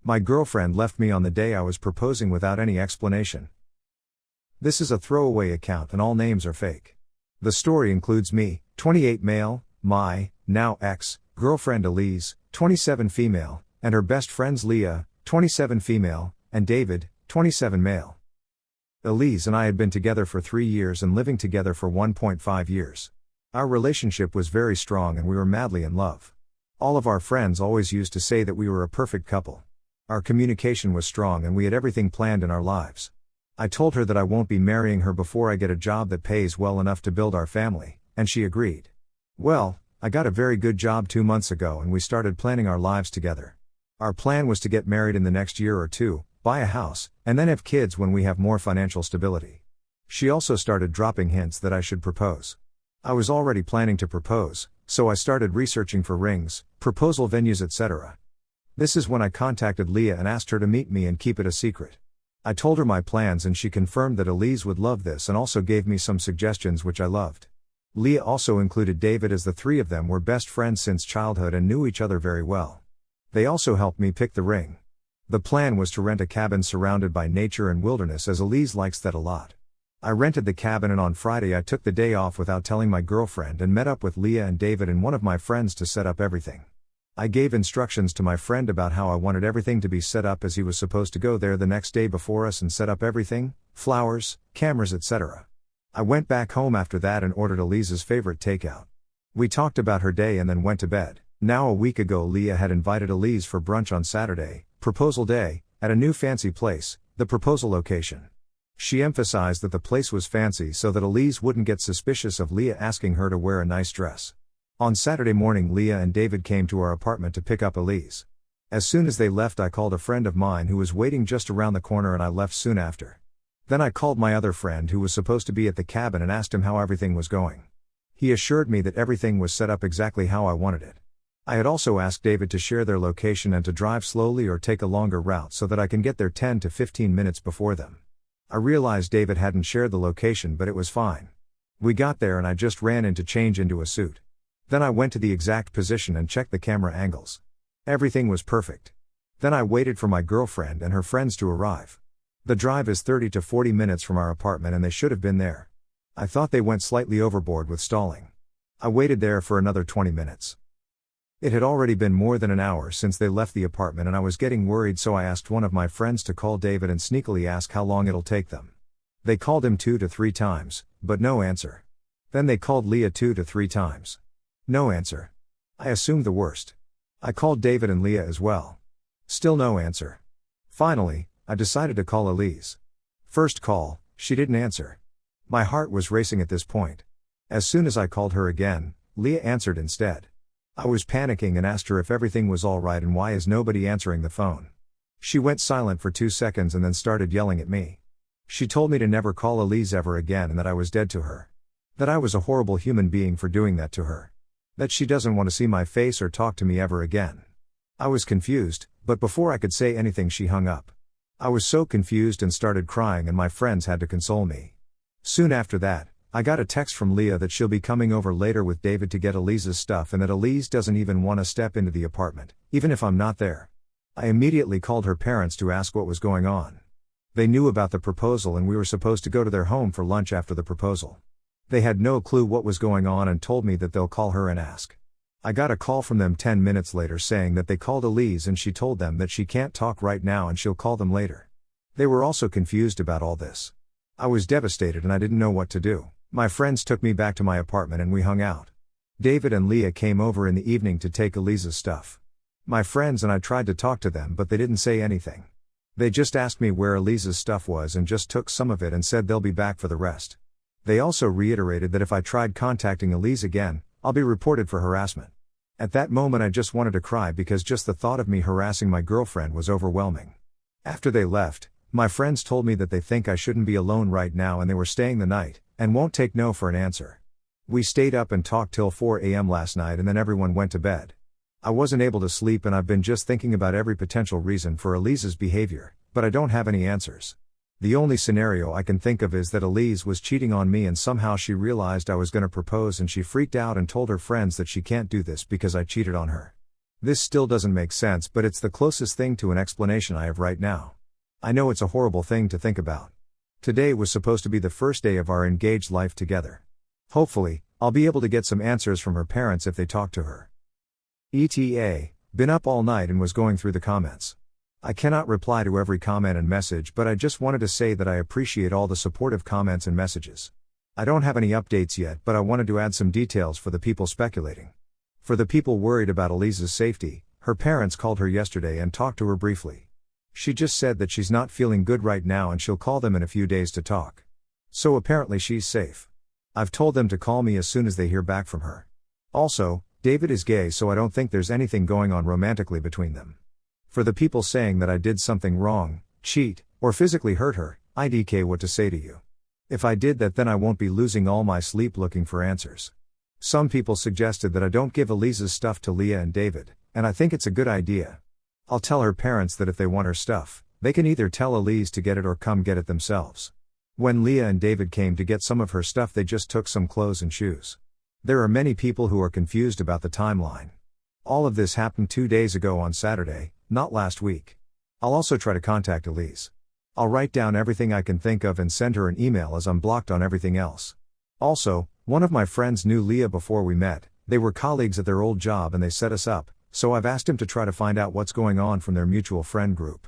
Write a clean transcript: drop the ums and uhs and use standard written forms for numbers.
My girlfriend left me on the day I was proposing without any explanation. This is a throwaway account and all names are fake. The story includes me, 28 male, my, now ex, girlfriend Elise, 27 female, and her best friends Leah, 27 female, and David, 27 male. Elise and I had been together for 3 years and living together for 1.5 years. Our relationship was very strong and we were madly in love. All of our friends always used to say that we were a perfect couple. Our communication was strong and we had everything planned in our lives. I told her that I won't be marrying her before I get a job that pays well enough to build our family, and she agreed. Well, I got a very good job 2 months ago and we started planning our lives together. Our plan was to get married in the next year or two, buy a house, and then have kids when we have more financial stability. She also started dropping hints that I should propose. I was already planning to propose, so I started researching for rings, proposal venues, etc. This is when I contacted Leah and asked her to meet me and keep it a secret. I told her my plans and she confirmed that Elise would love this and also gave me some suggestions which I loved. Leah also included David, as the three of them were best friends since childhood and knew each other very well. They also helped me pick the ring. The plan was to rent a cabin surrounded by nature and wilderness, as Elise likes that a lot. I rented the cabin and on Friday I took the day off without telling my girlfriend and met up with Leah and David and one of my friends to set up everything. I gave instructions to my friend about how I wanted everything to be set up, as he was supposed to go there the next day before us and set up everything, flowers, cameras, etc. I went back home after that and ordered Elise's favorite takeout. We talked about her day and then went to bed. Now a week ago Leah had invited Elise for brunch on Saturday, proposal day, at a new fancy place, the proposal location. She emphasized that the place was fancy so that Elise wouldn't get suspicious of Leah asking her to wear a nice dress. On Saturday morning Leah and David came to our apartment to pick up Elise. As soon as they left I called a friend of mine who was waiting just around the corner and I left soon after. Then I called my other friend who was supposed to be at the cabin and asked him how everything was going. He assured me that everything was set up exactly how I wanted it. I had also asked David to share their location and to drive slowly or take a longer route so that I can get there 10 to 15 minutes before them. I realized David hadn't shared the location, but it was fine. We got there and I just ran in to change into a suit. Then I went to the exact position and checked the camera angles. Everything was perfect. Then I waited for my girlfriend and her friends to arrive. The drive is 30 to 40 minutes from our apartment and they should have been there. I thought they went slightly overboard with stalling. I waited there for another 20 minutes. It had already been more than an hour since they left the apartment and I was getting worried, so I asked one of my friends to call David and sneakily ask how long it'll take them. They called him 2 to 3 times, but no answer. Then they called Leah 2 to 3 times. No answer. I assumed the worst. I called David and Leah as well. Still no answer. Finally, I decided to call Elise. First call, she didn't answer. My heart was racing at this point. As soon as I called her again, Leah answered instead. I was panicking and asked her if everything was all right and why is nobody answering the phone. She went silent for 2 seconds and then started yelling at me. She told me to never call Elise ever again and that I was dead to her. That I was a horrible human being for doing that to her. That she doesn't want to see my face or talk to me ever again. I was confused, but before I could say anything she hung up. I was so confused and started crying and my friends had to console me. Soon after that, I got a text from Leah that she'll be coming over later with David to get Elise's stuff and that Elise doesn't even want to step into the apartment, even if I'm not there. I immediately called her parents to ask what was going on. They knew about the proposal and we were supposed to go to their home for lunch after the proposal. They had no clue what was going on and told me that they'll call her and ask. I got a call from them 10 minutes later saying that they called Elise and she told them that she can't talk right now and she'll call them later. They were also confused about all this. I was devastated and I didn't know what to do. My friends took me back to my apartment and we hung out. David and Leah came over in the evening to take Elise's stuff. My friends and I tried to talk to them but they didn't say anything. They just asked me where Elise's stuff was and just took some of it and said they'll be back for the rest. They also reiterated that if I tried contacting Elise again, I'll be reported for harassment. At that moment I just wanted to cry because just the thought of me harassing my girlfriend was overwhelming. After they left, my friends told me that they think I shouldn't be alone right now and they were staying the night, and won't take no for an answer. We stayed up and talked till 4 a.m. last night and then everyone went to bed. I wasn't able to sleep and I've been just thinking about every potential reason for Elise's behavior, but I don't have any answers. The only scenario I can think of is that Elise was cheating on me and somehow she realized I was going to propose and she freaked out and told her friends that she can't do this because I cheated on her. This still doesn't make sense, but it's the closest thing to an explanation I have right now. I know it's a horrible thing to think about. Today was supposed to be the first day of our engaged life together. Hopefully, I'll be able to get some answers from her parents if they talk to her. ETA, been up all night and was going through the comments. I cannot reply to every comment and message, but I just wanted to say that I appreciate all the supportive comments and messages. I don't have any updates yet, but I wanted to add some details for the people speculating. For the people worried about Elise's safety, her parents called her yesterday and talked to her briefly. She just said that she's not feeling good right now and she'll call them in a few days to talk. So apparently she's safe. I've told them to call me as soon as they hear back from her. Also, David is gay, so I don't think there's anything going on romantically between them. For the people saying that I did something wrong, cheat, or physically hurt her, IDK what to say to you. If I did that, then I won't be losing all my sleep looking for answers. Some people suggested that I don't give Elise's stuff to Leah and David, and I think it's a good idea. I'll tell her parents that if they want her stuff, they can either tell Elise to get it or come get it themselves. When Leah and David came to get some of her stuff, they just took some clothes and shoes. There are many people who are confused about the timeline. All of this happened 2 days ago on Saturday, not last week. I'll also try to contact Elise. I'll write down everything I can think of and send her an email, as I'm blocked on everything else. Also, one of my friends knew Leah before we met. They were colleagues at their old job and they set us up, so I've asked him to try to find out what's going on from their mutual friend group.